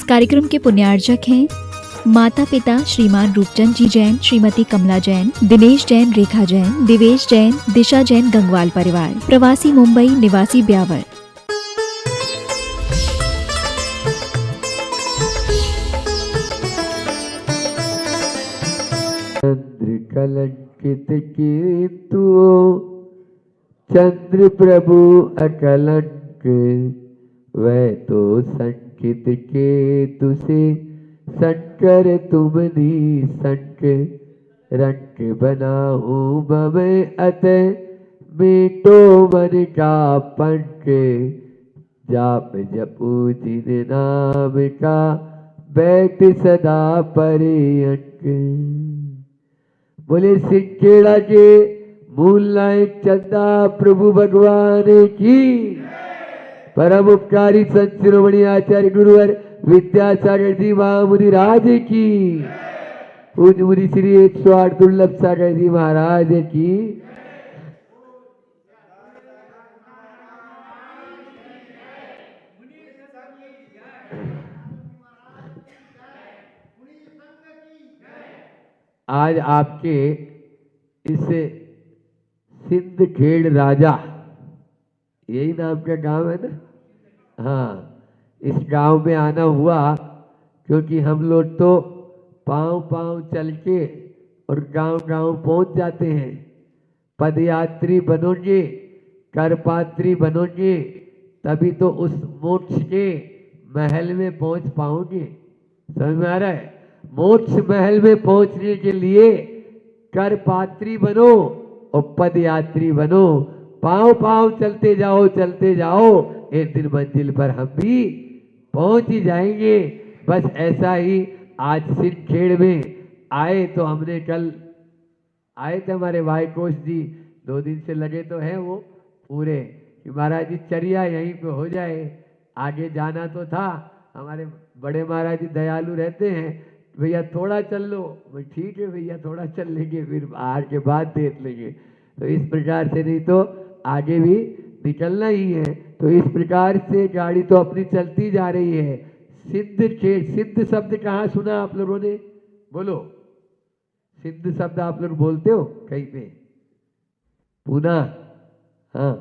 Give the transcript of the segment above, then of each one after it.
कार्यक्रम के पुण्यार्चक हैं माता पिता श्रीमान रूपचंद जी जैन, श्रीमती कमला जैन, दिनेश जैन, रेखा जैन, दिवेश जैन, दिशा जैन, गंगवाल परिवार, प्रवासी मुंबई, निवासी ब्यावर। चंद्र कलंकित कीर्तु चंद्र प्रभु अकलंक, वह तो संकित केतु से संकर तुम निसंक, रंक बनाऊं मम अतः मीटो मन का पंक, जाप जपू जिन नाम का बैठ सदा पर्यंक। बोले सिंखेड़ा के मूल नायक चंदा प्रभु भगवान की, परम उपकारी संत शिरोमणि आचार्य गुरुवर विद्यासागर जी महामुनि राज की, पूज्य मुनि श्री 108 दुर्लभ सागर जी महाराज की। आज आपके इस सिंध खेड़ राजा, यही नाम का गांव है ना? हाँ, इस गांव में आना हुआ क्योंकि हम लोग तो पांव पांव चल के और गांव गांव पहुंच जाते हैं। पदयात्री बनोगे, करपात्री बनोगे, तभी तो उस मोक्ष के महल में पहुंच पाओगे। समझ में आ रहा है? मोक्ष महल में पहुंचने के लिए करपात्री बनो और पदयात्री बनो। पांव पांव चलते जाओ, एक दिन मंजिल पर हम भी पहुंच ही जाएंगे। बस ऐसा ही आज सिंखेड़ में आए तो हमने कल आए थे, हमारे भाई कोश जी 2 दिन से लगे तो हैं वो पूरे कि महाराज जी चर्या यहीं पे हो जाए, आगे जाना तो था। हमारे बड़े महाराज जी दयालु रहते हैं, भैया थोड़ा चल लो, ठीक है भैया थोड़ा चल लेंगे, फिर बाहर के बाद देख लेंगे। तो इस प्रकार से नहीं तो आगे भी निकलना ही है। तो इस प्रकार से गाड़ी तो अपनी चलती जा रही है। सिद्ध खेड़, सिद्ध शब्द कहाँ सुना आप लोगों ने? बोलो, सिद्ध शब्द आप लोग बोलते हो कहीं पे? पूना? हाँ,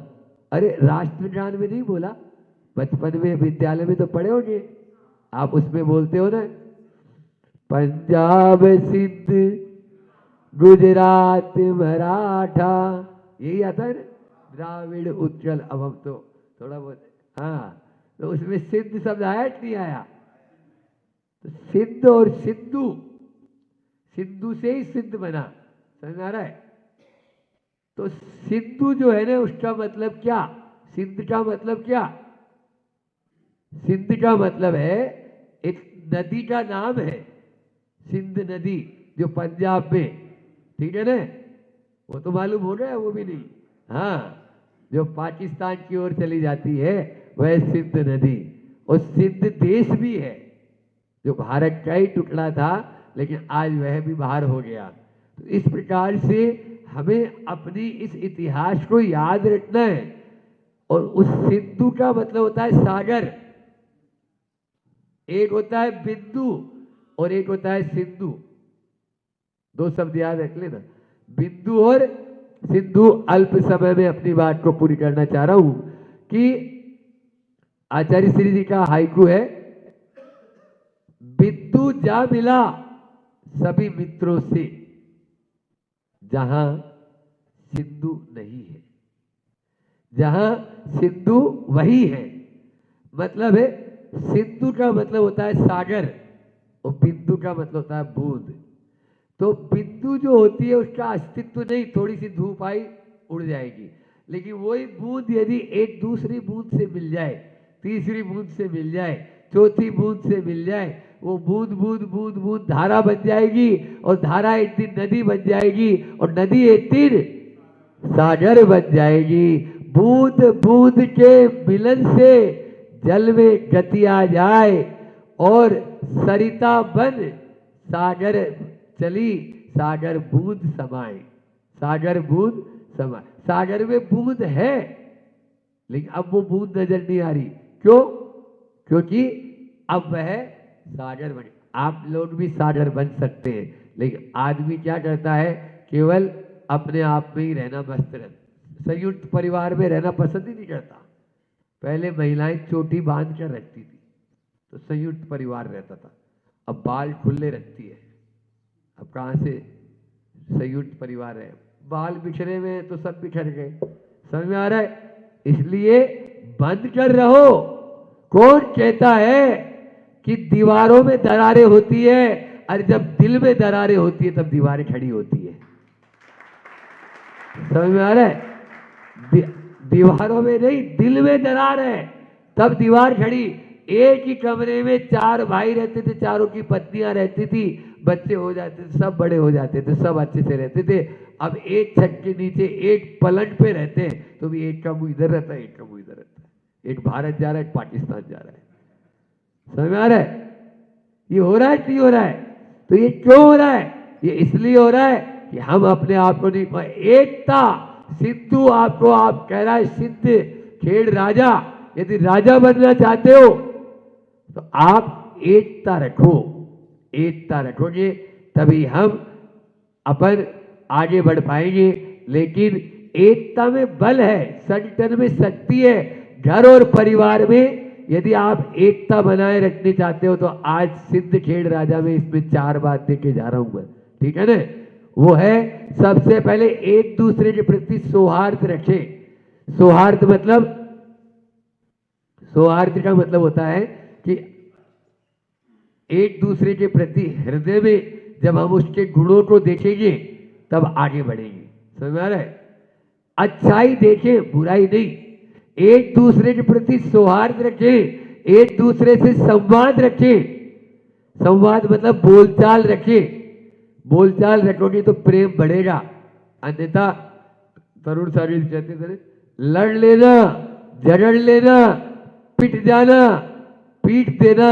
अरे राष्ट्रगान में नहीं बोला? बचपन में विद्यालय में तो पढ़े होंगे आप, उसमें बोलते हो ना, पंजाब सिंध गुजरात मराठा, यही आता है ना, द्राविड़ उत्कल। अब हम तो थोड़ा बहुत, हाँ, तो उसमें सिद्ध शब्द आया कि नहीं आया? तो सिद्ध और सिद्धू, सिद्धू से ही सिद्ध बना। समझ आ रहा है? तो सिद्धू जो है ना, उसका मतलब क्या? सिद्ध का मतलब क्या? सिंध का मतलब है एक नदी का नाम है, सिंध नदी जो पंजाब में, ठीक है ना? वो तो मालूम हो गया, वो भी नहीं? हाँ, जो पाकिस्तान की ओर चली जाती है वह सिंध नदी। और सिंध देश भी है जो भारत का ही टुकड़ा था, लेकिन आज वह भी बाहर हो गया। तो इस प्रकार से हमें अपनी इस इतिहास को याद रखना है। और उस सिंधु का मतलब होता है सागर, एक होता है बिंदु और एक होता है सिंधु। 2 शब्द याद रख लेना, बिंदु और सिंधु। अल्प समय में अपनी बात को पूरी करना चाह रहा हूं कि आचार्य श्री जी का हाइकू है, बिंदु जा मिला सभी मित्रों से, जहां सिंधु नहीं है। जहां सिंधु वही है। मतलब है, सिंधु का मतलब होता है सागर और बिंदु का मतलब होता है बूंद। तो बिंदु जो होती है उसका अस्तित्व नहीं, थोड़ी सी धूप आई उड़ जाएगी, लेकिन वही बूंद यदि एक दूसरी बूंद से मिल जाए, तीसरी बूंद से मिल जाए, चौथी बूंद से मिल जाए, वो बूंद बूंद बूंद बूंद धारा बन जाएगी, और धारा एक दिन नदी बन जाएगी, और नदी एक दिन सागर बन जाएगी। बूंद बूंद के मिलन से जल में गति आ जाए, और सरिता बन सागर चली, सागर बूंद समाए, सागर बूंद समाए। सागर में बूंद है, लेकिन अब वो बूंद नजर नहीं आ रही। क्यों? क्योंकि अब वह साझर बने। आप लोग भी साझर बन सकते हैं, लेकिन आदमी क्या करता है, केवल अपने आप में ही रहना मस्त रहता, संयुक्त परिवार में रहना पसंद ही नहीं करता। पहले महिलाएं चोटी बांध कर रखती थी तो संयुक्त परिवार रहता था, अब बाल खुले रखती है, अब कहाँ से संयुक्त परिवार है। बाल बिखरे हुए हैं तो सब बिखर गए, समझ में आ रहा है? इसलिए बंद कर रहो। कौन कहता है कि दीवारों में दरारें होती है, और जब दिल में दरारें होती है तब दीवारें खड़ी होती है। समझ में आ रहा है? दीवारों में नहीं, दिल में दरार है तब दीवार खड़ी। एक ही कमरे में 4 भाई रहते थे, चारों की पत्नियां रहती थी, बच्चे हो जाते थे, सब बड़े हो जाते थे, सब अच्छे से रहते थे। अब एक छत के नीचे एक पलंग पे रहते हैं तो भी एक का मुंह इधर रहता है, एक का मुंह इधर रहता है, एक भारत जा रहा है, एक पाकिस्तान जा रहा है। समझ में आ रहा है? ये हो रहा है, क्यों हो रहा है? तो ये क्यों हो रहा है? ये इसलिए हो रहा है कि हम अपने आप को नहीं, एकता। सिद्धू आपको, आप कह रहा है सिद्ध खेड़ राजा, यदि राजा बनना चाहते हो तो आप एकता रखो। एकता रखोगे तभी हम अपन आगे बढ़ पाएंगे। लेकिन एकता में बल है, संगठन में शक्ति है। घर और परिवार में यदि आप एकता बनाए रखने चाहते हो तो आज सिद्ध खेड़ राजा में इसमें 4 बात देके जा रहा हूं मैं, ठीक है ना? वो है, सबसे पहले एक दूसरे के प्रति सौहार्द रखें। सौहार्द मतलब, सौहार्द का मतलब होता है कि एक दूसरे के प्रति हृदय में जब हम उसके गुणों को देखेंगे तब आगे बढ़ेंगे। समझ में आ रहा है? अच्छाई देखें, बुराई नहीं। एक दूसरे के प्रति सौहार्द रखें, एक दूसरे से संवाद रखें। संवाद मतलब बोलचाल रखें। बोलचाल रखोगे तो प्रेम बढ़ेगा, अन्यथा तरुण सारी कहते थे, लड़ लेना, झगड़ लेना, पिट जाना, पीट देना,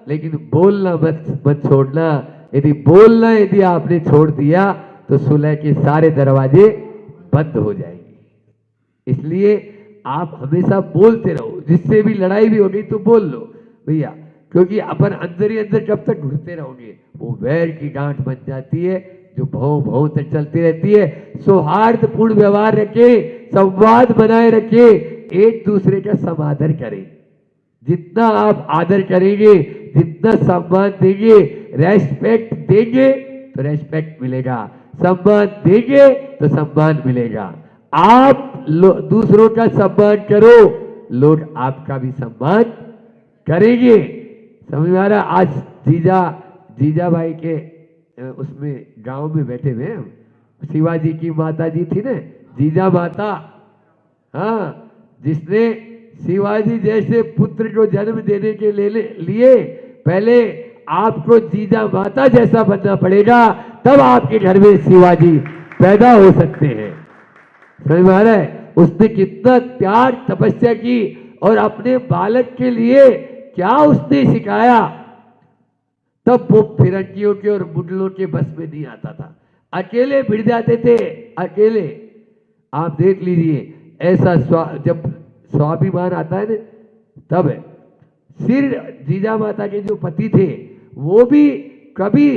लेकिन बोलना मत छोड़ना। यदि बोलना यदि आपने छोड़ दिया तो सुलह के सारे दरवाजे बंद हो जाएंगे। इसलिए आप हमेशा बोलते रहो, जिससे भी लड़ाई भी होगी तो बोल लो भैया, क्योंकि अपन अंदर ही अंदर जब तक घुसते रहोगे वो वैर की गांठ बन जाती है जो भौ भौ तक चलती रहती है। सौहार्दपूर्ण व्यवहार रखें, संवाद बनाए रखें, एक दूसरे का समादर करें। जितना आप आदर करेंगे, जितना सम्मान देंगे, रेस्पेक्ट देंगे तो रेस्पेक्ट मिलेगा, सम्मान देंगे तो सम्मान मिलेगा। आप दूसरों का सम्मान करो, लोग आपका भी सम्मान करेंगे। समझ में आ रहा? आज जीजा भाई के उसमें गांव में बैठे हुए हम, शिवाजी की माता जी थी ना, जीजा माता, हाँ, जिसने शिवाजी जैसे पुत्र को जन्म देने के लिए पहले आपको जीजा माता जैसा बनना पड़ेगा, तब आपके घर में शिवाजी पैदा हो सकते हैं। समझ में आ रहा है? उसने कितना त्याग तपस्या की और अपने बालक के लिए क्या उसने सिखाया, तब वो फिरंगियों के और मुगलों के बस में नहीं आता था। अकेले भिड़ जाते थे, अकेले। आप देख लीजिए, ऐसा जब स्वाभिमान आता है ना, तब सिर जीजा माता के जो पति थे वो भी कभी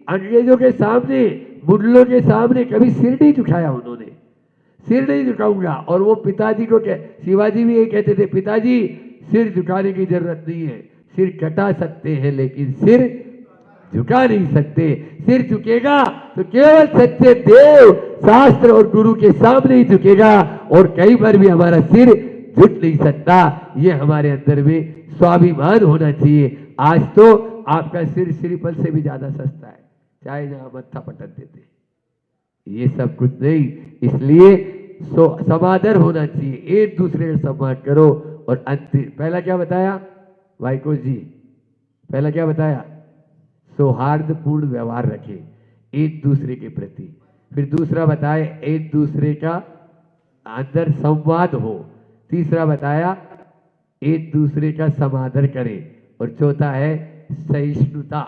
अंग्रेजों के सामने, मुगलों के सामने कभी सिर नहीं झुकाया उन्होंने, सिर नहीं झुकाऊंगा। और वो पिताजी को शिवाजी भी ये कहते थे, पिताजी सिर झुकाने की जरूरत नहीं है, सिर कटा सकते हैं लेकिन सिर झुका नहीं सकते। सिर झुकेगा तो केवल सच्चे देव, शास्त्र और गुरु के सामने ही झुकेगा, और कई बार भी हमारा सिर झुक नहीं सकता। ये हमारे अंदर में स्वाभिमान होना चाहिए। आज तो आपका सिर श्रीफल से भी ज्यादा सस्ता है, चाहे जहां मत्था पटक देते, ये सब कुछ नहीं। इसलिए समादर होना चाहिए, एक दूसरे का सम्मान करो। और अंतिम पहला क्या बताया वाइको जी? पहला क्या बताया? सौहार्दपूर्ण व्यवहार रखें एक दूसरे के प्रति। फिर दूसरा बताए एक दूसरे का अंदर संवाद हो। तीसरा बताया एक दूसरे का समादर करें। और चौथा है सहिष्णुता।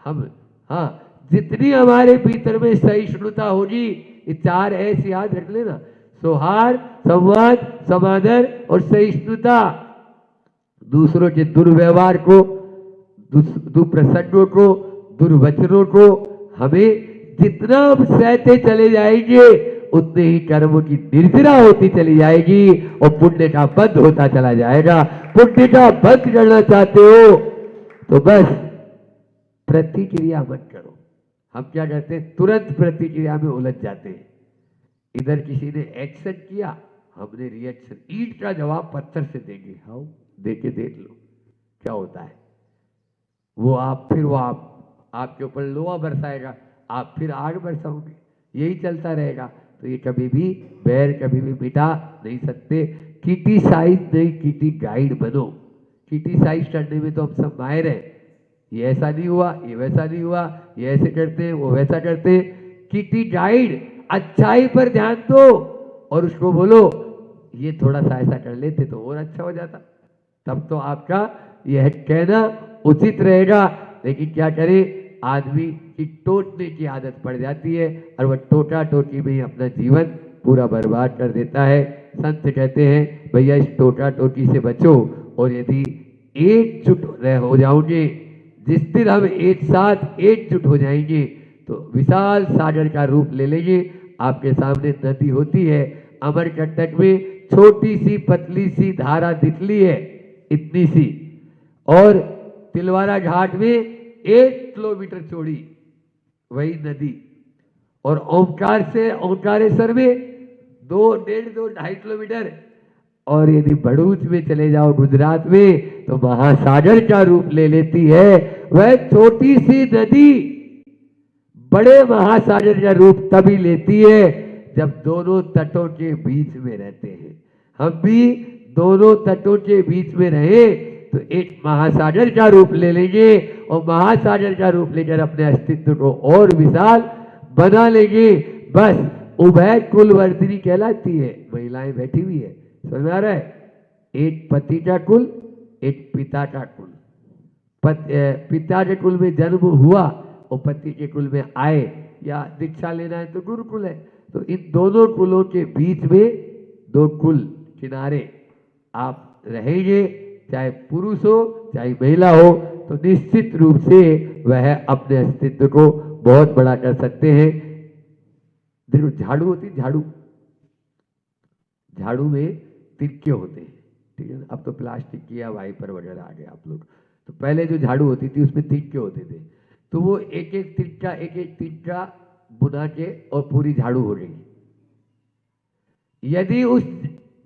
हम, हाँ, जितनी हमारे भीतर में सहिष्णुता होगी, ये 4 ऐसे याद रख लेना, सौहार्द, संवाद, समादर और सहिष्णुता। दूसरों के दुर्व्यवहार को दुप्रसंगों को, दुर्वचनों को हमें जितना हम सहते चले जाएंगे उतने ही कर्मों की निर्जरा होती चली जाएगी और पुण्य का बंध होता चला जाएगा। पुण्य का बंध करना चाहते हो तो बस प्रतिक्रिया मत करो। हम क्या करते हैं, तुरंत प्रतिक्रिया में उलझ जाते हैं। इधर किसी ने एक्शन किया, हमने रिएक्शन, ईंट का जवाब पत्थर से देंगे। हाँ, देके देख लो क्या होता है। वो आपके ऊपर लोहा बरसाएगा, आप फिर आग बरसाओगे, यही चलता रहेगा। तो ये कभी भी बैर कभी भी मिटा नहीं सकते। क्रिटिसाइज नहीं, क्रिटिकाइड बनो। क्रिटिसाइज करने में तो हम सब माहिर हैं, ये ऐसा नहीं हुआ, ये वैसा नहीं हुआ, ये ऐसे करते हैं, वो वैसा करते हैं। क्रिटिकाइड, अच्छाई पर ध्यान दो और उसको बोलो ये थोड़ा सा ऐसा कर लेते तो और अच्छा हो जाता, तब तो आपका यह कहना उचित रहेगा। लेकिन क्या करे, आदमी की टोटने की आदत पड़ जाती है और वह टोटा टोटी में ही अपना जीवन पूरा बर्बाद कर देता है। संत कहते हैं भैया इस टोटा टोटी से बचो, और यदि एकजुट हो जाओगे, जिस दिन हम एक साथ एकजुट हो जाएंगे तो विशाल सागर का रूप ले लेंगे। आपके सामने नदी होती है, अमरकंटक में छोटी सी पतली सी धारा दिखली है, इतनी सी, और तिलवारा घाट में 1 किलोमीटर चौड़ी वही नदी, और ओंकारेश्वर में 2.5 किलोमीटर, और यदि भरूच में चले जाओ गुजरात में तो महासागर का रूप ले लेती है। वह छोटी सी नदी बड़े महासागर का रूप तभी लेती है जब दोनों तटों के बीच में रहते हैं। हम भी दोनों तटों के बीच में रहे तो एक महासागर का रूप ले लेंगे, और महासागर का रूप लेकर अपने अस्तित्व को और विशाल बना लेंगे। बस उभय कुलवर्धिनी कहलाती है। महिलाएं बैठी हुई है, समझ में आ रहा है, एक पति का कुल, एक पिता का कुल। पिता के कुल में जन्म हुआ और पति के कुल में आए, या दीक्षा लेना है तो गुरुकुल है। तो इन दोनों कुलों के बीच में 2 कुल किनारे आप रहेंगे, चाहे पुरुष हो चाहे महिला हो, तो निश्चित रूप से वह अपने अस्तित्व को बहुत बड़ा कर सकते हैं। देखो झाड़ू होती, झाड़ू में तिनके होते हैं, ठीक है। अब तो प्लास्टिक की या वाइपर वगैरह आ गए आप लोग, तो पहले जो झाड़ू होती थी उसमें तिनके होते थे, तो वो एक एक तिनका बुना के और पूरी झाड़ू हो गई। यदि उस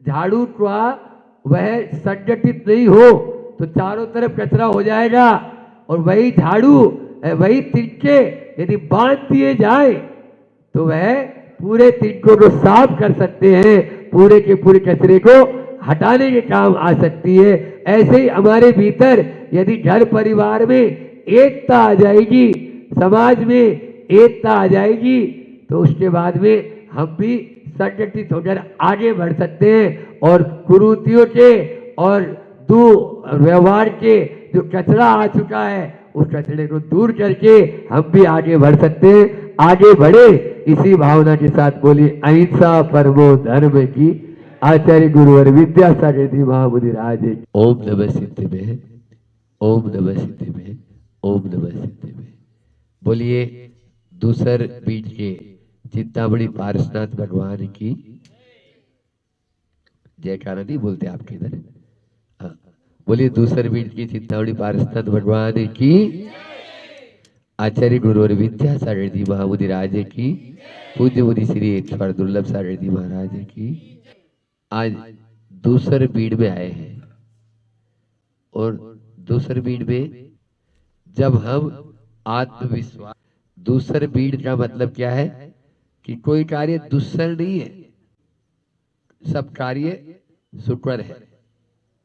झाड़ू का वह संगठित नहीं हो तो चारों तरफ कचरा हो जाएगा, और वही झाड़ू वही तिनके यदि बांध दिए जाए तो वह पूरे तिनकों को साफ कर सकते हैं, पूरे के पूरे कचरे को हटाने के काम आ सकती है। ऐसे ही हमारे भीतर यदि घर परिवार में एकता आ जाएगी, समाज में एकता आ जाएगी, तो उसके बाद में हम भी संगठित होकर आगे बढ़ सकते हैं, और कुरीतियों के और व्यवहार के जो कचरा आ चुका है उस कचरे को दूर करके हम भी आगे बढ़ सकते हैं। आगे बढ़े इसी भावना के साथ बोलिए अहिंसा परमो धर्म की। आचार्य गुरुवर विद्यासागर जी महामुनि राज। ओम नमः सिद्धि में, ओम नमः सिद्धि में, ओम नमः सिद्धि में। बोलिए दूसर बीज के चिंतामणि पारसनाथ भगवान की जयकारा नहीं बोलते आपके इधर? हाँ, बोलिए दूसर बीज की चिंतामणि पारसनाथ भगवान की। आचार्य गुरुवर विद्यासागर जी महामुनि राज की। पूज्य मुनि श्री ईश्वर दुर्लभ सागर जी महाराज की। आज दूसर बीड़ में आए हैं, और दूसर बीड़ में जब हम आत्मविश्वास, दूसर बीड़ का मतलब क्या है कि कोई कार्य दुस्सर नहीं है, सब कार्य सुकर है।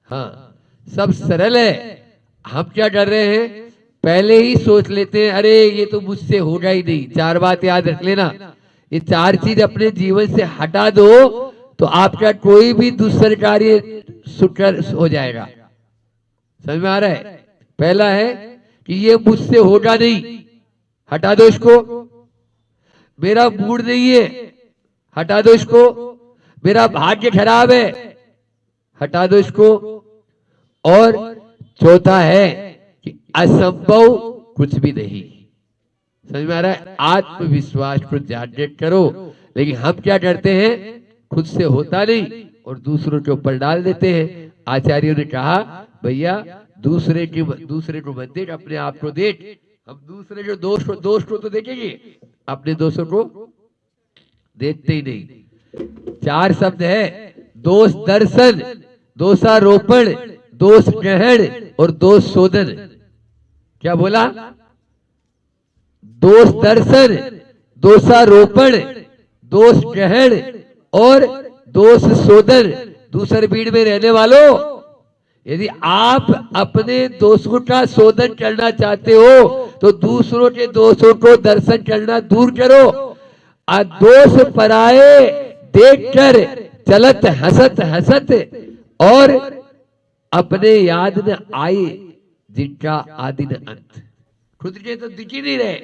हाँ, सब सरल है। हम क्या कर रहे हैं, पहले ही सोच लेते हैं अरे ये तो मुझसे होगा ही नहीं। 4 बात याद रख लेना, ये 4 चीज अपने जीवन से हटा दो तो आपका कोई भी दूसरा कार्य सुकर हो जाएगा। समझ में आ रहा है? पहला है कि ये मुझसे होगा नहीं, हटा दो इसको। मेरा मूड नहीं है, हटा दो इसको। मेरा भाग्य खराब है, हटा दो इसको। और चौथा है कि असंभव कुछ भी नहीं। समझ में आ रहा है? आत्मविश्वास को जागृत करो। लेकिन हम क्या करते हैं, खुद से होता नहीं और दूसरों के ऊपर डाल देते हैं। आचार्यों ने कहा भैया दूसरे को मत देख, अपने आप को देख। हम दूसरे के दोष को तो देखेंगे, अपने दोषों को देखते ही नहीं। 4 शब्द है, दोष दर्शन, दोषारोपण, दोष ग्रहण और दोष शोधन। क्या बोला? दोष दर्शन, दोषारोपण, दोष ग्रहण और दोष शोधन। दूसरे भीड़ में रहने वालों, यदि आप अपने दोषों का शोधन करना चाहते हो तो दूसरों के दोषों को दर्शन करना दूर करो। दोष पराए देखकर चलत हसत हसत और अपने याद न आए जिनका आदि न अंत। खुद के तो दिख ही नहीं रहे।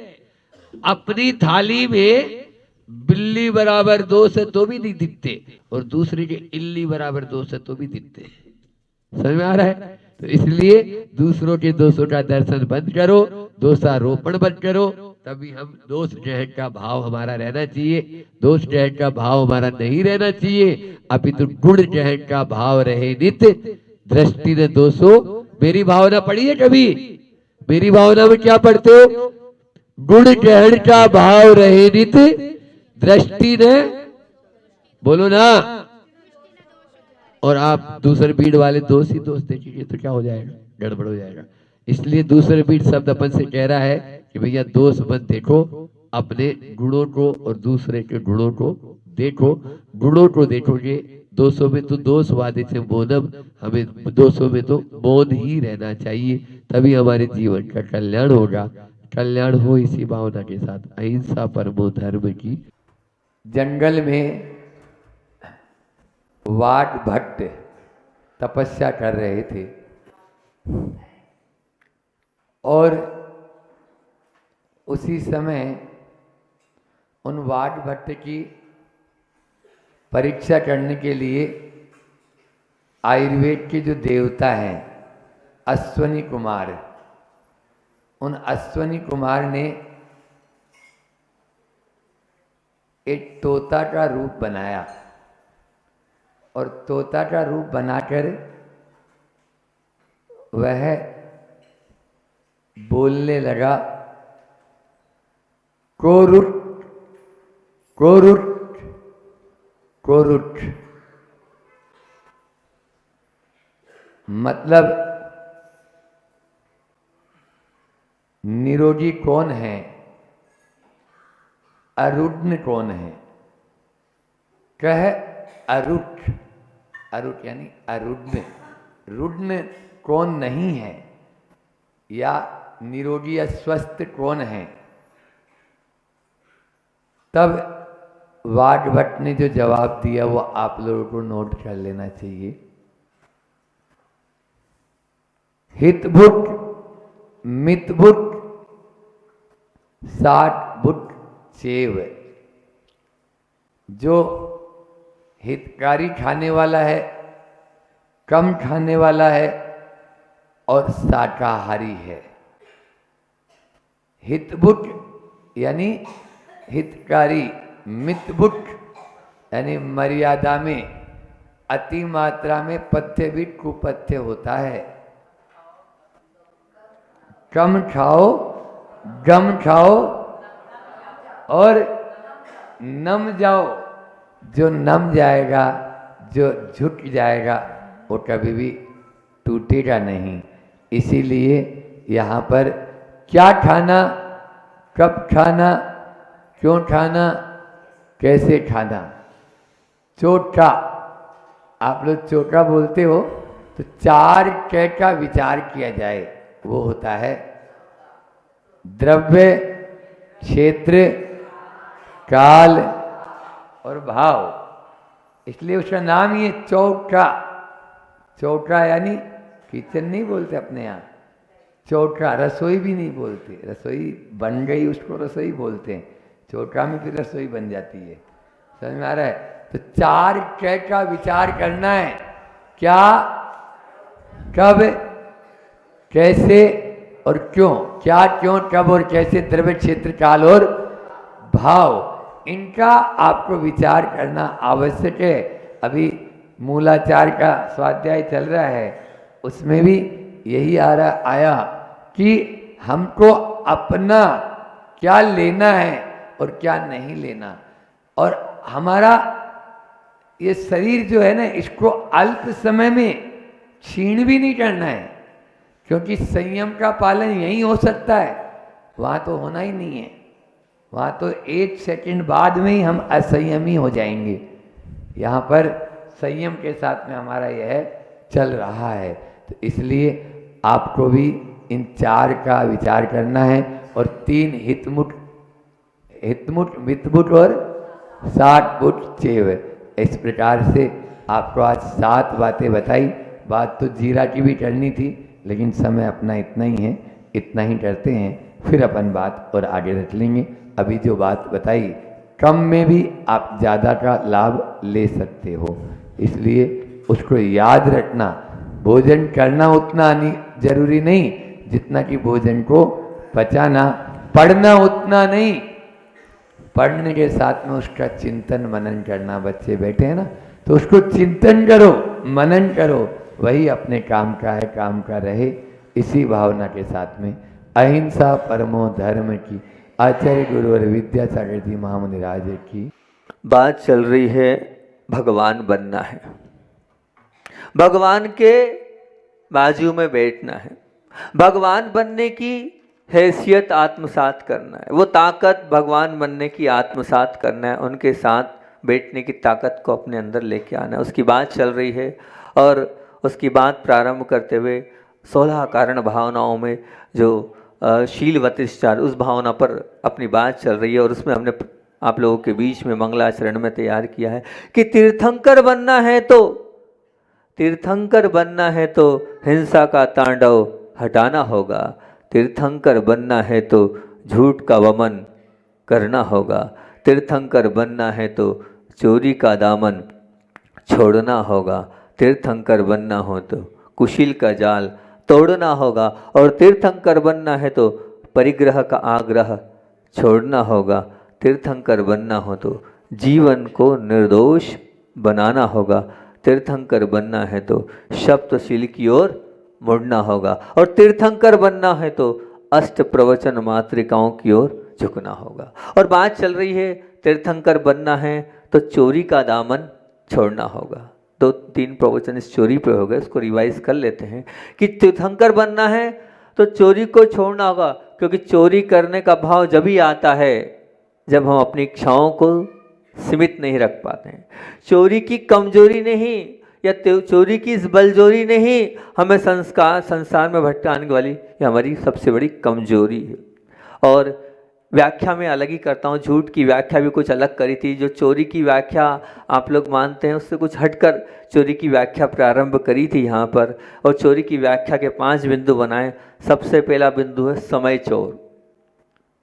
अपनी थाली में बिल्ली बराबर दोष है तो भी नहीं दिखते, और दूसरे के इल्ली बराबर दोष है तो भी दिखते। समझ में आ रहा है? तो इसलिए दूसरों के दोषों का दर्शन बंद करो, दोषारोपण बंद करो, तभी हम दोष ग्रहण का भाव हमारा रहना चाहिए। दोष ग्रहण का भाव हमारा नहीं रहना चाहिए, अपितु गुण ग्रहण का भाव रहे नित्य। दृष्टि न दोषो, मेरी भावना पढ़ी है कभी? मेरी भावना में क्या पढ़ते हो? गुण ग्रहण का भाव रहे नित्य, दृष्टि न, बोलो ना। और आप दूसरे भीड़ वाले दोष ही दोष देखेंगे तो क्या हो जाएगा? गड़बड़ हो जाएगा। इसलिए दूसरे भीड़ शब्द अपन से कह रहा है कि भैया दोष मत देखो, अपने गुणों को और दूसरे के गुणों को देखो। गुणों को देखोगे, दोषों में तो दोषवादी से मौनम, हमें दोषों में तो मौन ही रहना चाहिए, तभी हमारे जीवन का कल्याण होगा। कल्याण हो इसी भावना के साथ, अहिंसा परमो धर्म की। जंगल में वाट भट्ट तपस्या कर रहे थे और उसी समय उन वाट भट्ट की परीक्षा करने के लिए आयुर्वेद के जो देवता हैं अश्वनी कुमार, उन अश्वनी कुमार ने एक तोता का रूप बनाया और तोता का रूप बनाकर वह बोलने लगा, कोरुट कोरुट कोरुट। मतलब निरोगी कौन है, अरुग्ण कौन है? कह अरुट, अरुट यानी अरुग्ण, रुग्ण कौन नहीं है, या निरोगी या स्वस्थ कौन है? तब वाग्भट ने जो जवाब दिया वो आप लोगों को नोट कर लेना चाहिए। हितभुट मितभुट साठभुट चेव। जो हितकारी खाने वाला है, कम खाने वाला है और शाकाहारी है। हितभुट यानी हितकारी, मितभुट यानी मर्यादा में, अति मात्रा में पथ्य भी कुपथ्य होता है। कम खाओ, गम खाओ और नम जाओ। जो नम जाएगा, जो झुक जाएगा, वो कभी भी टूटेगा नहीं। इसीलिए यहाँ पर क्या खाना, कब खाना, क्यों खाना, कैसे खाना। चोखा, आप लोग चोखा बोलते हो तो 4 कै का विचार किया जाए, वो होता है द्रव्य, क्षेत्र, काल और भाव। इसलिए उसका नाम ही है चौका। चौका यानी किचन नहीं बोलते अपने यहाँ, चौका। रसोई भी नहीं बोलते, रसोई बन गई उसको रसोई बोलते हैं, चौका में फिर रसोई बन जाती है। समझ में आ रहा है? तो 4 कै का विचार करना है। क्या, कब, कैसे और क्यों, क्या क्यों कब और कैसे, द्रव्य क्षेत्र काल और भाव, इनका आपको विचार करना आवश्यक है। अभी मूलाचार का स्वाध्याय चल रहा है, उसमें भी यही आया कि हमको अपना क्या लेना है और क्या नहीं लेना। और हमारा ये शरीर जो है ना, इसको अल्प समय में छीन भी नहीं करना है, क्योंकि संयम का पालन यहीं हो सकता है, वहाँ तो होना ही नहीं है। वहाँ तो 1 सेकंड बाद में ही हम असंयमी हो जाएंगे। यहाँ पर संयम के साथ में हमारा यह चल रहा है। तो इसलिए आपको भी इन 4 का विचार करना है। और 3 हितमुट मितमुट और 60 फुट चेव, इस प्रकार से आपको आज 7 बातें बताई। बात तो जीरा की भी करनी थी, लेकिन समय अपना इतना ही है, इतना ही करते हैं, फिर अपन बात और आगे रख लेंगे। अभी जो बात बताई, कम में भी आप ज़्यादा का लाभ ले सकते हो, इसलिए उसको याद रखना। भोजन करना उतना जरूरी नहीं जितना कि भोजन को पचाना, पढ़ना उतना नहीं, पढ़ने के साथ में उसका चिंतन मनन करना। बच्चे बैठे हैं ना, तो उसको चिंतन करो, मनन करो, वही अपने काम का है, काम का रहे। इसी भावना के साथ में अहिंसा परमो धर्म की आचार्य गुरु और विद्यासागर जी महामुनि राज की बात चल रही है। भगवान बनना है, भगवान के बाजू में बैठना है, भगवान बनने की हैसियत आत्मसात करना है, वो ताकत भगवान बनने की आत्मसात करना है, उनके साथ बैठने की ताकत को अपने अंदर लेके आना है। उसकी बात चल रही है। और उसकी बात प्रारंभ करते हुए 16 कारण भावनाओं में जो शील वतिष्ठार, उस भावना पर अपनी बात चल रही है। और उसमें हमने आप लोगों के बीच में मंगलाचरण में तैयार किया है कि तीर्थंकर बनना है तो हिंसा का तांडव हटाना होगा, तीर्थंकर बनना है तो झूठ का वमन करना होगा, तीर्थंकर बनना है तो चोरी का दामन छोड़ना होगा, तीर्थंकर बनना हो तो कुशील का जाल तोड़ना होगा, और तीर्थंकर बनना है तो परिग्रह का आग्रह छोड़ना होगा, तीर्थंकर बनना हो तो जीवन को निर्दोष बनाना होगा, तीर्थंकर बनना है तो सप्तशील की ओर मुड़ना होगा, और तीर्थंकर बनना है तो अष्ट प्रवचन मातृकाओं की ओर झुकना होगा। और बात चल रही है तीर्थंकर बनना है तो चोरी का दामन छोड़ना होगा। 2-3 प्रवचन इस चोरी पे हो गए, इसको रिवाइज कर लेते हैं कि तीर्थंकर बनना है तो चोरी को छोड़ना होगा, क्योंकि चोरी करने का भाव जब ही आता है जब हम अपनी इच्छाओं को सीमित नहीं रख पाते हैं। चोरी की कमजोरी नहीं या चोरी की इस बलजोरी नहीं हमें संसार में भटकाने वाली, ये हमारी सबसे बड़ी कमजोरी है। और व्याख्या में अलग ही करता हूँ, झूठ की व्याख्या भी कुछ अलग करी थी। जो चोरी की व्याख्या आप लोग मानते हैं उससे कुछ हटकर चोरी की व्याख्या प्रारंभ करी थी यहाँ पर। और चोरी की व्याख्या के 5 बिंदु बनाए। सबसे पहला बिंदु है समय चोर।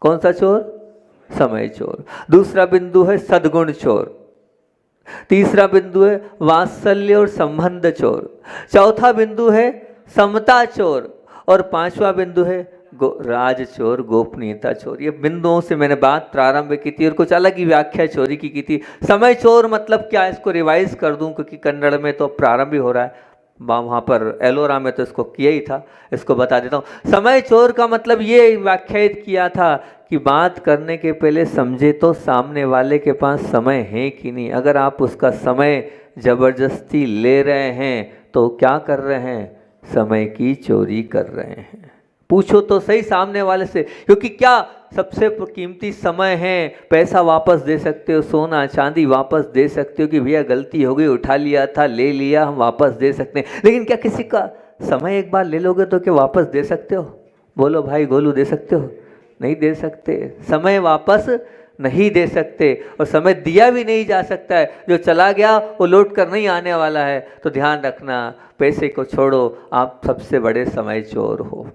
कौन सा चोर? समय चोर। दूसरा बिंदु है सद्गुण चोर। तीसरा बिंदु है वात्सल्य और संबंध चोर। चौथा बिंदु है समता चोर। और 5वां बिंदु है राज चोर, गोपनीयता चोर। ये बिंदुओं से मैंने बात प्रारंभ की थी और कुछ अलग ही व्याख्या चोरी की थी। समय चोर मतलब क्या, इसको रिवाइज कर दूं क्योंकि कन्नड़ में तो प्रारंभ ही हो रहा है, वहाँ पर एलोरा में तो इसको किया ही था, इसको बता देता हूँ। समय चोर का मतलब ये व्याख्यायित किया था कि बात करने के पहले समझे तो सामने वाले के पास समय है कि नहीं। अगर आप उसका समय जबरदस्ती ले रहे हैं तो क्या कर रहे हैं? समय की चोरी कर रहे हैं। पूछो तो सही सामने वाले से, क्योंकि क्या सबसे कीमती समय है। पैसा वापस दे सकते हो, सोना चांदी वापस दे सकते हो कि भैया गलती हो गई, उठा लिया था, ले लिया, हम वापस दे सकते हैं। लेकिन क्या किसी का समय एक बार ले लोगे तो क्या वापस दे सकते हो? बोलो भाई गोलू, दे सकते हो? नहीं दे सकते। समय वापस नहीं दे सकते और समय दिया भी नहीं जा सकता है। जो चला गया वो लौट कर नहीं आने वाला है। तो ध्यान रखना, पैसे को छोड़ो, आप सबसे बड़े समय चोर हो।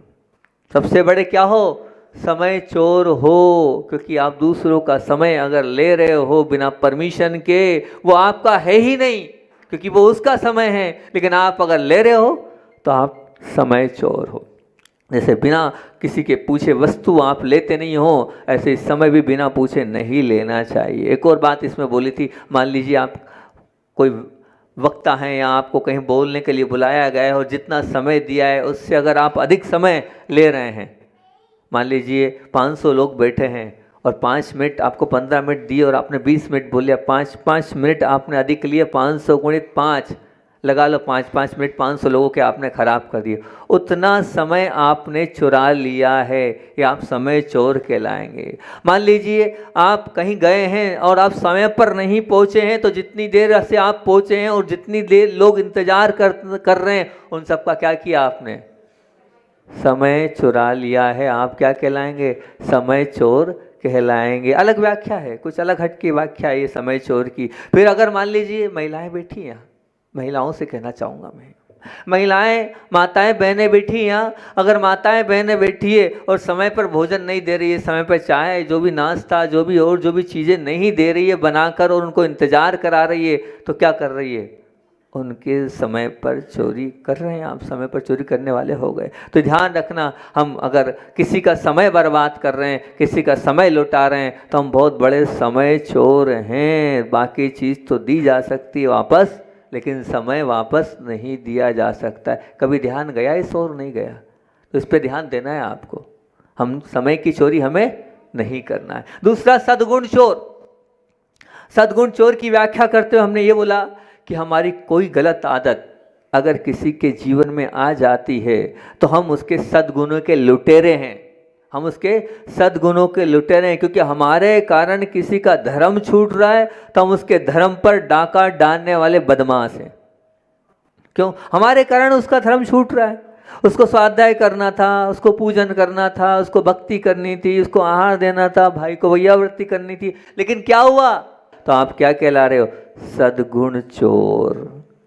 सबसे बड़े क्या हो? समय चोर हो, क्योंकि आप दूसरों का समय अगर ले रहे हो बिना परमिशन के, वो आपका है ही नहीं, क्योंकि वो उसका समय है। लेकिन आप अगर ले रहे हो तो आप समय चोर हो। जैसे बिना किसी के पूछे वस्तु आप लेते नहीं हो, ऐसे इस समय भी बिना पूछे नहीं लेना चाहिए। एक और बात इसमें बोली थी, मान लीजिए आप कोई वक्ता हैं या आपको कहीं बोलने के लिए बुलाया गया है और जितना समय दिया है उससे अगर आप अधिक समय ले रहे हैं, मान लीजिए 500 लोग बैठे हैं और 5 मिनट आपको 15 मिनट दिए और आपने 20 मिनट बोलिया, 5 मिनट आपने अधिक लिए, 500 गुणित 5 लगा लो, 5 मिनट 500 लोगों के आपने खराब कर दिए। उतना समय आपने चुरा लिया है, ये आप समय चोर कहलाएंगे। मान लीजिए आप कहीं गए हैं और आप समय पर नहीं पहुंचे हैं, तो जितनी देर से आप पहुंचे हैं और जितनी देर लोग इंतजार कर रहे हैं, उन सबका क्या किया आपने? समय चुरा लिया है। आप क्या कहलाएंगे? समय चोर कहलाएंगे। अलग व्याख्या है, कुछ अलग हटकी व्याख्या है ये समय चोर की। फिर अगर मान लीजिए महिलाएं बैठी हैं, महिलाओं से कहना चाहूँगा मैं, महिलाएं माताएं बहनें बैठी हैं, अगर माताएं बहनें बैठी है और समय पर भोजन नहीं दे रही है, समय पर चाय जो भी नाश्ता जो भी और जो भी चीज़ें नहीं दे रही है बनाकर और उनको इंतज़ार करा रही है, तो क्या कर रही है? उनके समय पर चोरी कर रहे हैं। आप समय पर चोरी करने वाले हो गए। तो ध्यान रखना, हम अगर किसी का समय बर्बाद कर रहे हैं, किसी का समय लुटा रहे हैं, तो हम बहुत बड़े समय चोर हैं। बाकी चीज़ तो दी जा सकती है वापस, लेकिन समय वापस नहीं दिया जा सकता है। कभी ध्यान गया इस ओर? नहीं गया। तो इस पर ध्यान देना है आपको। हम समय की चोरी हमें नहीं करना है। दूसरा, सद्गुण चोर। सद्गुण चोर की व्याख्या करते हुए हमने ये बोला कि हमारी कोई गलत आदत अगर किसी के जीवन में आ जाती है तो हम उसके सद्गुणों के लुटेरे हैं। हम उसके सद्गुणों के लुटेरे हैं, क्योंकि हमारे कारण किसी का धर्म छूट रहा है तो हम उसके धर्म पर डाका डालने वाले बदमाश हैं। क्यों? हमारे कारण उसका धर्म छूट रहा है। उसको स्वाध्याय करना था, उसको पूजन करना था, उसको भक्ति करनी थी, उसको आहार देना था, भाई को भैयावृत्ति करनी थी, लेकिन क्या हुआ? तो आप क्या कहला रहे हो? सद्गुण चोर।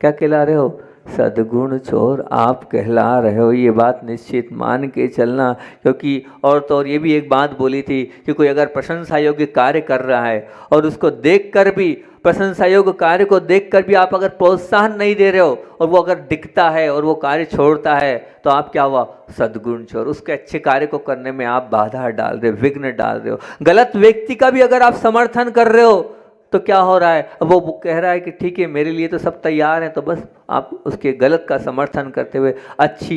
क्या कहला रहे हो? सद्गुण चोर आप कहला रहे हो। ये बात निश्चित मान के चलना, क्योंकि और तो और ये भी एक बात बोली थी कि कोई अगर प्रशंसा योग्य कार्य कर रहा है और उसको देखकर भी, प्रशंसा योग्य कार्य को देखकर भी आप अगर प्रोत्साहन नहीं दे रहे हो और वो अगर दिखता है और वो कार्य छोड़ता है, तो आप क्या हुआ? सद्गुण चोर। उसके अच्छे कार्य को करने में आप बाधा डाल रहे हो, विघ्न डाल रहे हो। गलत व्यक्ति का भी अगर आप समर्थन कर रहे हो तो क्या हो रहा है? अब वो कह रहा है कि ठीक है मेरे लिए तो सब तैयार हैं, तो बस आप उसके गलत का समर्थन करते हुए अच्छी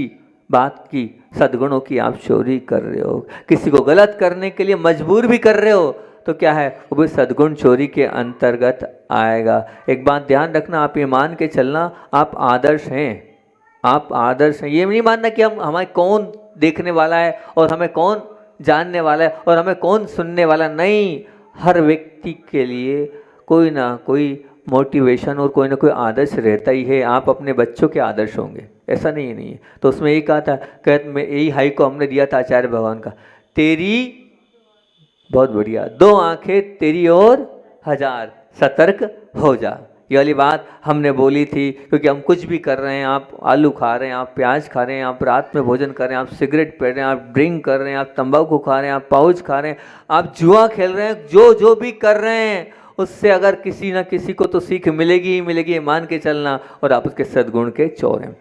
बात की, सद्गुणों की आप चोरी कर रहे हो। किसी को गलत करने के लिए मजबूर भी कर रहे हो, तो क्या है? वो भी सद्गुण चोरी के अंतर्गत आएगा। एक बात ध्यान रखना, आप ये मान के चलना, आप आदर्श हैं। आप आदर्श हैं। ये नहीं मानना कि हमें कौन देखने वाला है और हमें कौन जानने वाला है और हमें कौन सुनने वाला। नहीं, हर व्यक्ति के लिए कोई ना कोई मोटिवेशन और कोई ना कोई आदर्श रहता ही है। आप अपने बच्चों के आदर्श होंगे, ऐसा नहीं है। तो उसमें यही कहा था, मैं यही हाई को हमने दिया था आचार्य भगवान का, तेरी बहुत बढ़िया 2 आंखें तेरी और 1000, सतर्क हो जा। ये वाली बात हमने बोली थी, क्योंकि हम कुछ भी कर रहे हैं, आप आलू खा रहे हैं, आप प्याज खा रहे हैं, आप रात में भोजन कर रहे हैं, आप सिगरेट पी रहे हैं, आप ड्रिंक कर रहे हैं, आप तंबाकू खा रहे हैं, आप पाउच खा रहे हैं, आप जुआ खेल रहे हैं, जो भी कर रहे हैं उससे अगर किसी ना किसी को तो सीख मिलेगी ही मिलेगी, मान के चलना। और आप उसके सद्गुण के चोर हैं।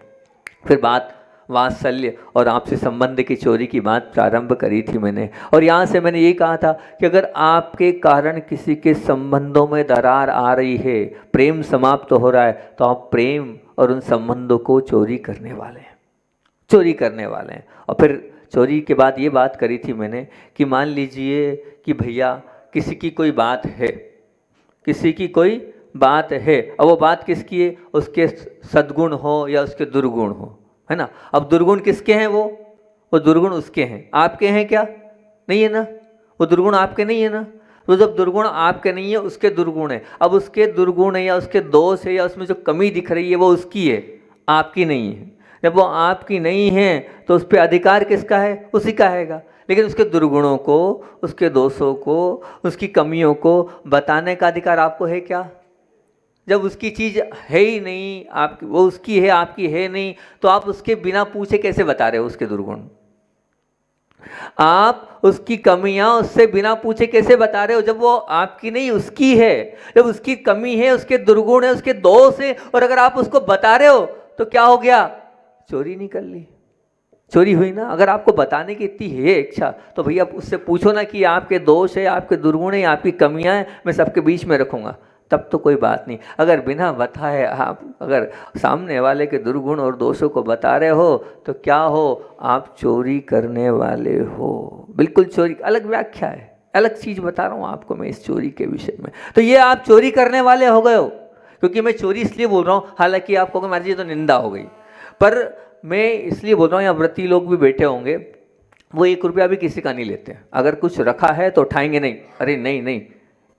फिर बात वात्सल्य और आपसे संबंध की चोरी की बात प्रारंभ करी थी मैंने, और यहाँ से मैंने ये कहा था कि अगर आपके कारण किसी के संबंधों में दरार आ रही है, प्रेम समाप्त हो रहा है, तो आप प्रेम और उन संबंधों को चोरी करने वाले हैं, चोरी करने वाले हैं। और फिर चोरी के बाद ये बात करी थी मैंने कि मान लीजिए कि भैया किसी की कोई बात है, किसी की कोई बात है, और वो बात किसकी है? उसके सद्गुण हो या उसके दुर्गुण हो, है ना। अब दुर्गुण किसके हैं? वो दुर्गुण उसके हैं। आपके हैं क्या? नहीं है ना। वो दुर्गुण आपके नहीं है ना। तो जब दुर्गुण आपके नहीं है, उसके दुर्गुण है। अब उसके दुर्गुण है या उसके दोष है या उसमें जो कमी दिख रही है वो उसकी है, आपकी नहीं है। जब वो आपकी नहीं है तो उस पर अधिकार किसका है? उसी का हैगा। लेकिन उसके दुर्गुणों को, उसके दोषों को, उसकी कमियों को बताने का अधिकार आपको है क्या? जब उसकी चीज़ है ही नहीं, आपकी वो उसकी है आपकी है नहीं, तो आप उसके बिना पूछे कैसे बता रहे हो उसके दुर्गुण? आप उसकी कमियां उससे बिना पूछे कैसे बता रहे हो जब वो आपकी नहीं उसकी है? जब उसकी कमी है, उसके दुर्गुण है, उसके दोष है, और अगर आप उसको बता रहे हो तो क्या हो गया? चोरी नहीं कर ली। चोरी हुई ना। अगर आपको बताने की इतनी है इच्छा तो भैया उससे पूछो ना कि आपके दोष है, आपके दुर्गुण है, आपकी कमियां हैं, मैं सबके बीच में रखूँगा, तब तो कोई बात नहीं। अगर बिना बताए आप अगर सामने वाले के दुर्गुण और दोषों को बता रहे हो तो क्या हो, आप चोरी करने वाले हो। बिल्कुल चोरी, अलग व्याख्या है, अलग चीज़ बता रहा हूँ आपको मैं इस चोरी के विषय में। तो ये आप चोरी करने वाले हो गए हो। क्योंकि मैं चोरी इसलिए बोल रहा हूँ, हालांकि आप कहोगे महाराज जी तो निंदा हो गई, पर मैं इसलिए बोल रहा हूँ, यहाँ व्रती लोग भी बैठे होंगे, वो 1 रुपया भी किसी का नहीं लेते। अगर कुछ रखा है तो उठाएंगे नहीं, अरे नहीं नहीं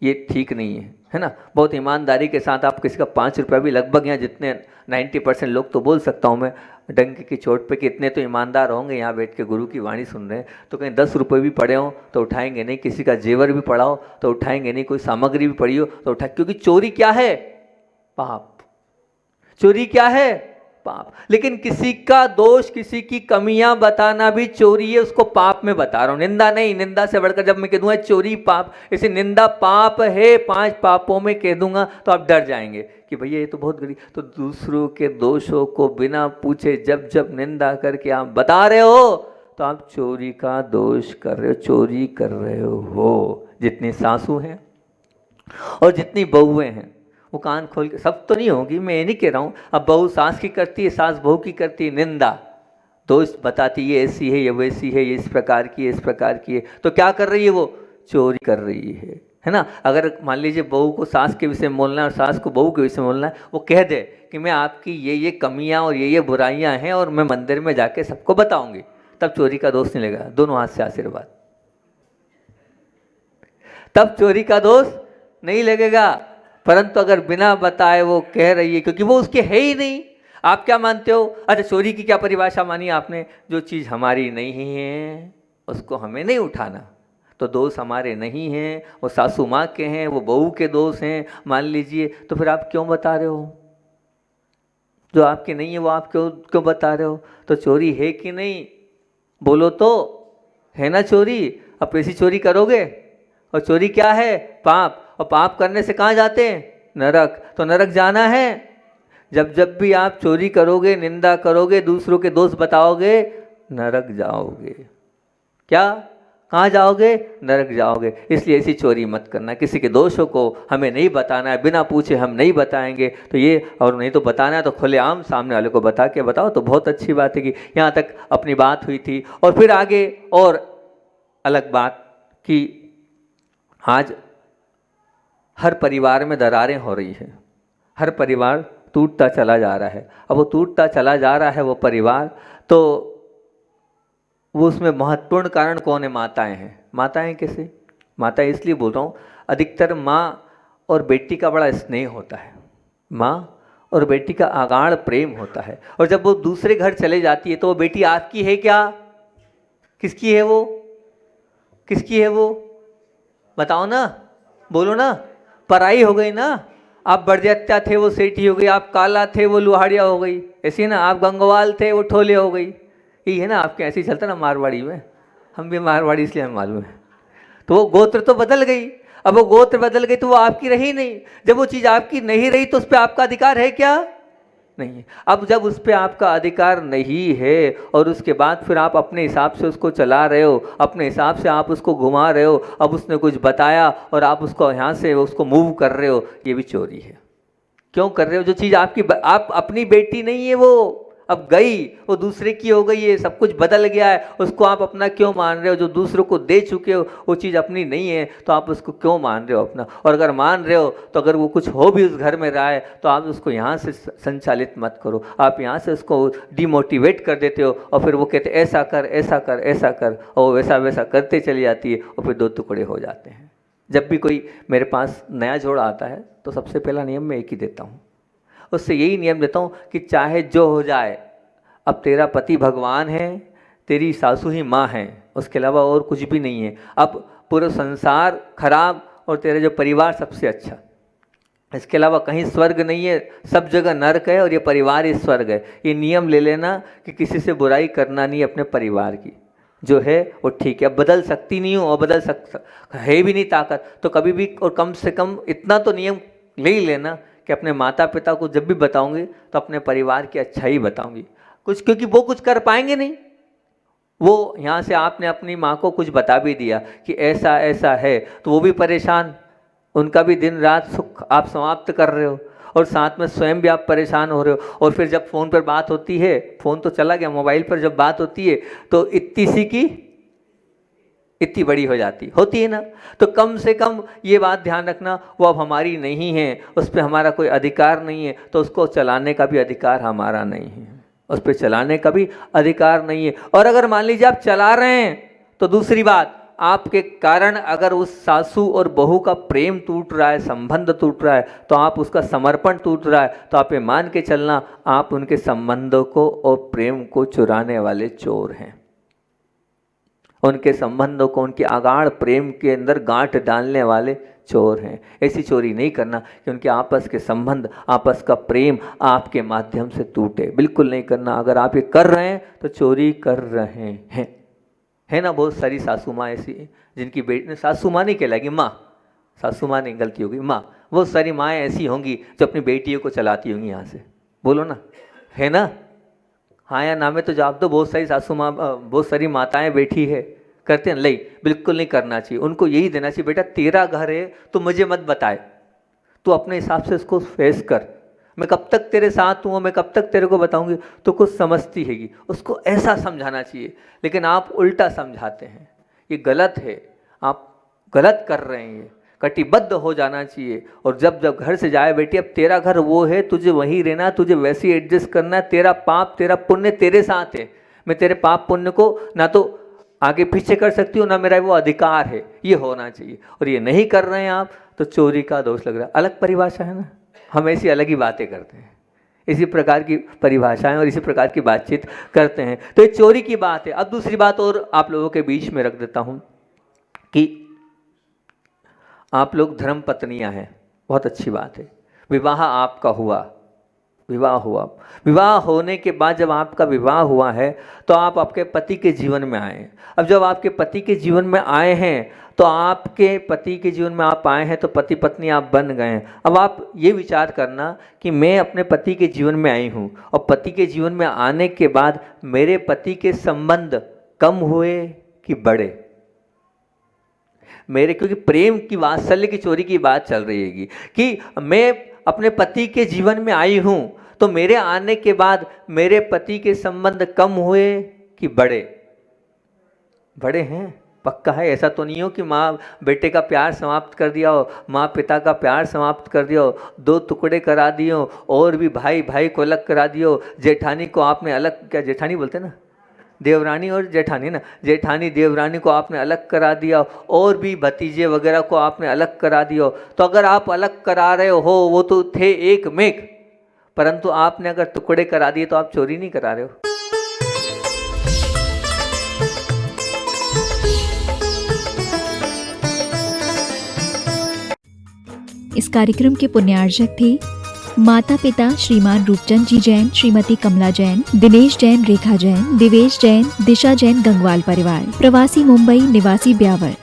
ये ठीक नहीं है ना। बहुत ईमानदारी के साथ आप किसी का 5 रुपया भी, लगभग यहाँ जितने 90% लोग तो बोल सकता हूँ मैं डंके की चोट पे कि इतने तो ईमानदार होंगे यहाँ बैठ के गुरु की वाणी सुन रहे हैं, तो कहीं 10 रुपये भी पड़े हों तो उठाएंगे नहीं, किसी का जेवर भी पड़ा हो तो उठाएंगे नहीं, कोई सामग्री भी पड़ी हो तो उठाए। क्योंकि चोरी क्या है? पाप। चोरी क्या है? पाप। लेकिन किसी का दोष, किसी की कमियां बताना भी चोरी है, उसको पाप में बता रहा हूं, निंदा नहीं। निंदा से बढ़कर जब मैं कह दूंगा चोरी पाप, इसे निंदा पाप है, 5 पापों में कह दूंगा तो आप डर जाएंगे कि भैया ये तो बहुत गरीब। तो दूसरों के दोषों को बिना पूछे जब जब निंदा करके आप बता रहे हो तो आप चोरी का दोष कर रहे हो, चोरी कर रहे हो। जितनी सासू हैं और जितनी बहुएं हैं वो कान खोल के, सब तो नहीं होगी, मैं ये नहीं कह रहा हूँ, अब बहू सास की करती है, सास बहू की करती है निंदा, दोष बताती है, ये ऐसी है, ये वैसी है, ये इस प्रकार की है, इस प्रकार की है, तो क्या कर रही है वो? चोरी कर रही है ना। अगर मान लीजिए बहू को सास के विषय में बोलना है और सास को बहू के विषय में बोलना है, वो कह दे कि मैं आपकी ये कमियाँ और ये बुराइयाँ हैं और मैं मंदिर में जाके सबको बताऊँगी, तब चोरी का दोष नहीं लगेगा। दोनों हाथ से आशीर्वाद, तब चोरी का दोष नहीं लगेगा। परंतु अगर बिना बताए वो कह रही है, क्योंकि वो उसके है ही नहीं। आप क्या मानते हो? अच्छा, चोरी की क्या परिभाषा मानी आपने? जो चीज़ हमारी नहीं है उसको हमें नहीं उठाना। तो दोष हमारे नहीं हैं, वो सासू माँ के हैं, वो बहू के दोष हैं मान लीजिए, तो फिर आप क्यों बता रहे हो? जो आपके नहीं है वो आप क्यों बता रहे हो? तो चोरी है कि नहीं? बोलो तो, है ना चोरी? अब ऐसी चोरी करोगे, और चोरी क्या है? पाप। और पाप करने से कहाँ जाते हैं? नरक। तो नरक जाना है। जब जब भी आप चोरी करोगे, निंदा करोगे, दूसरों के दोष बताओगे, नरक जाओगे। क्या? कहाँ जाओगे? नरक जाओगे। इसलिए ऐसी चोरी मत करना। किसी के दोषों को हमें नहीं बताना है, बिना पूछे हम नहीं बताएंगे। तो ये, और नहीं तो बताना है तो खुलेआम सामने वाले को बता के बताओ, तो बहुत अच्छी बात है कि यहाँ तक अपनी बात हुई थी। और फिर आगे और अलग बात कि आज हर परिवार में दरारें हो रही हैं, हर परिवार टूटता चला जा रहा है। अब वो टूटता चला जा रहा है वो परिवार, तो वो उसमें महत्वपूर्ण कारण कौन है? माताएं हैं। माताएं कैसे? माताएं इसलिए बोल रहा हूँ, अधिकतर माँ और बेटी का बड़ा स्नेह होता है, माँ और बेटी का आगाढ़ प्रेम होता है। और जब वो दूसरे घर चले जाती है तो वो बेटी आपकी है क्या? किसकी है वो? किसकी है वो? बताओ ना, बोलो ना। पराई हो गई ना। आप बड़जात्या थे वो सेठी हो गई, आप काला थे वो लुहाड़िया हो गई, ऐसी ना। आप गंगवाल थे वो ठोले हो गई। यही है ना आपके, ऐसे ही चलता ना मारवाड़ी में। हम भी मारवाड़ी इसलिए हमें मालूम है। तो वो गोत्र तो बदल गई। अब वो गोत्र बदल गई तो वो आपकी रही नहीं। जब वो चीज़ आपकी नहीं रही तो उस पर आपका अधिकार है क्या? नहीं है। अब जब उस पर आपका अधिकार नहीं है और उसके बाद फिर आप अपने हिसाब से उसको चला रहे हो, अपने हिसाब से आप उसको घुमा रहे हो, अब उसने कुछ बताया और आप उसको यहाँ से उसको मूव कर रहे हो, ये भी चोरी है। क्यों कर रहे हो? जो चीज़ आपकी, आप अपनी बेटी नहीं है वो, अब गई वो दूसरे की हो गई है, सब कुछ बदल गया है, उसको आप अपना क्यों मान रहे हो? जो दूसरों को दे चुके हो वो चीज़ अपनी नहीं है तो आप उसको क्यों मान रहे हो अपना? और अगर मान रहे हो तो अगर वो कुछ हो भी उस घर में रहा है तो आप उसको यहाँ से संचालित मत करो, आप यहाँ से उसको डिमोटिवेट कर देते हो और फिर वो कहते ऐसा कर, ऐसा कर, ऐसा कर, और वो वैसा वैसा करते चली जाती है और फिर 2 टुकड़े हो जाते हैं। जब भी कोई मेरे पास नया जोड़ा आता है तो सबसे पहला नियम मैं एक ही देता हूँ, उससे यही नियम देता हूँ कि चाहे जो हो जाए, अब तेरा पति भगवान है, तेरी सासू ही माँ है, उसके अलावा और कुछ भी नहीं है। अब पूरा संसार खराब और तेरा जो परिवार सबसे अच्छा, इसके अलावा कहीं स्वर्ग नहीं है, सब जगह नरक है और ये परिवार ही स्वर्ग है। ये नियम ले लेना कि किसी से बुराई करना नहीं, अपने परिवार की जो है वो ठीक है। अब बदल सकती नहीं हूँ और बदल है भी नहीं ताकत, तो कभी भी और कम से कम इतना तो नियम ले ही लेना कि अपने माता पिता को जब भी बताऊंगी तो अपने परिवार की अच्छा ही बताऊंगी कुछ, क्योंकि वो कुछ कर पाएंगे नहीं, वो यहाँ से आपने अपनी माँ को कुछ बता भी दिया कि ऐसा ऐसा है, तो वो भी परेशान, उनका भी दिन रात सुख आप समाप्त कर रहे हो और साथ में स्वयं भी आप परेशान हो रहे हो। और फिर जब फ़ोन पर बात होती है, फ़ोन तो चला गया, मोबाइल पर जब बात होती है तो इतनी सी की इतनी बड़ी हो जाती होती है ना। तो कम से कम ये बात ध्यान रखना, वो अब हमारी नहीं है, उस पर हमारा कोई अधिकार नहीं है, तो उसको चलाने का भी अधिकार हमारा नहीं है, उस पर चलाने का भी अधिकार नहीं है। और अगर मान लीजिए आप चला रहे हैं तो दूसरी बात, आपके कारण अगर उस सासू और बहू का प्रेम टूट रहा है, संबंध टूट रहा है, तो आप उसका समर्पण टूट रहा है, तो आप ये मान के चलना आप उनके संबंधों को और प्रेम को चुराने वाले चोर हैं। उनके संबंधों को, उनके आगाढ़ प्रेम के अंदर गांठ डालने वाले चोर हैं। ऐसी चोरी नहीं करना कि उनके आपस के संबंध, आपस का प्रेम आपके माध्यम से टूटे, बिल्कुल नहीं करना। अगर आप ये कर रहे हैं तो चोरी कर रहे हैं। है ना, बहुत सारी सासू माँ ऐसी जिनकी बेटी, सासू माँ नहीं कहलाएगी, माँ, सासू माँ नहीं, गलती होगी, माँ, बहुत सारी माएँ ऐसी होंगी जो अपनी बेटियों को चलाती होंगी यहाँ से, बोलो ना, है ना, हाँ या ना में तो जवाब दो। बहुत सारी सासू माँ, बहुत सारी माताएं बैठी है, करते हैं, नहीं, बिल्कुल नहीं करना चाहिए। उनको यही देना चाहिए, बेटा तेरा घर है तो मुझे मत बताए, तू अपने हिसाब से उसको फेस कर, मैं कब तक तेरे साथ हूँ, मैं कब तक तेरे को बताऊंगी, तो कुछ समझती हैगी, उसको ऐसा समझाना चाहिए। लेकिन आप उल्टा समझाते हैं, ये गलत है, आप गलत कर रहे हैं, कटिबद्ध हो जाना चाहिए। और जब जब घर से जाए, बेटी अब तेरा घर वो है, तुझे वहीं रहना, तुझे वैसे ही एडजस्ट करना है, तेरा पाप तेरा पुण्य तेरे साथ है, मैं तेरे पाप पुण्य को ना तो आगे पीछे कर सकती हूँ, ना मेरा वो अधिकार है, ये होना चाहिए। और ये नहीं कर रहे हैं आप तो चोरी का दोष लग रहा है। अलग परिभाषा है ना, हम ऐसी अलग ही बातें करते हैं, इसी प्रकार की परिभाषाएं और इसी प्रकार की बातचीत करते हैं, तो ये चोरी की बात है। अब दूसरी बात और आप लोगों के बीच में रख देता हूं कि आप लोग धर्म पत्नियां हैं, बहुत अच्छी बात है, विवाह आपका हुआ, विवाह हुआ, विवाह होने के बाद जब आपका विवाह हुआ है तो आप आपके पति के जीवन में आए। अब जब आपके पति के जीवन में आए हैं तो आपके पति के जीवन में आप आए हैं तो पति पत्नी आप बन गए हैं। अब आप ये विचार करना कि मैं अपने पति के जीवन में आई हूँ और पति के जीवन में आने के बाद मेरे पति के संबंध कम हुए कि बढ़े, मेरे, क्योंकि प्रेम की, वात्सल्य की चोरी की बात चल रही है कि मैं अपने पति के जीवन में आई हूँ तो मेरे आने के बाद मेरे पति के संबंध कम हुए कि बढ़े, बढ़े हैं, पक्का है। ऐसा तो नहीं हो कि माँ बेटे का प्यार समाप्त कर दिया हो, माँ पिता का प्यार समाप्त कर दिया हो, दो टुकड़े करा दिए हो, और भी भाई भाई को अलग करा दियो, जेठानी को आपने अलग, क्या जेठानी बोलते ना, देवरानी और जेठानी ना, जेठानी देवरानी को आपने अलग करा दिया, और भी भतीजे वगैरह को आपने अलग करा दिया। तो अगर आप अलग करा रहे हो, वो तो थे एक मेक, परंतु आपने अगर टुकड़े करा दिए तो आप चोरी नहीं करा रहे हो। इस कार्यक्रम के पुण्यार्चक थे माता पिता श्रीमान रूपचंद जी जैन, श्रीमती कमला जैन, दिनेश जैन, रेखा जैन, दिवेश जैन, दिशा जैन, गंगवाल परिवार, प्रवासी मुंबई, निवासी ब्यावर।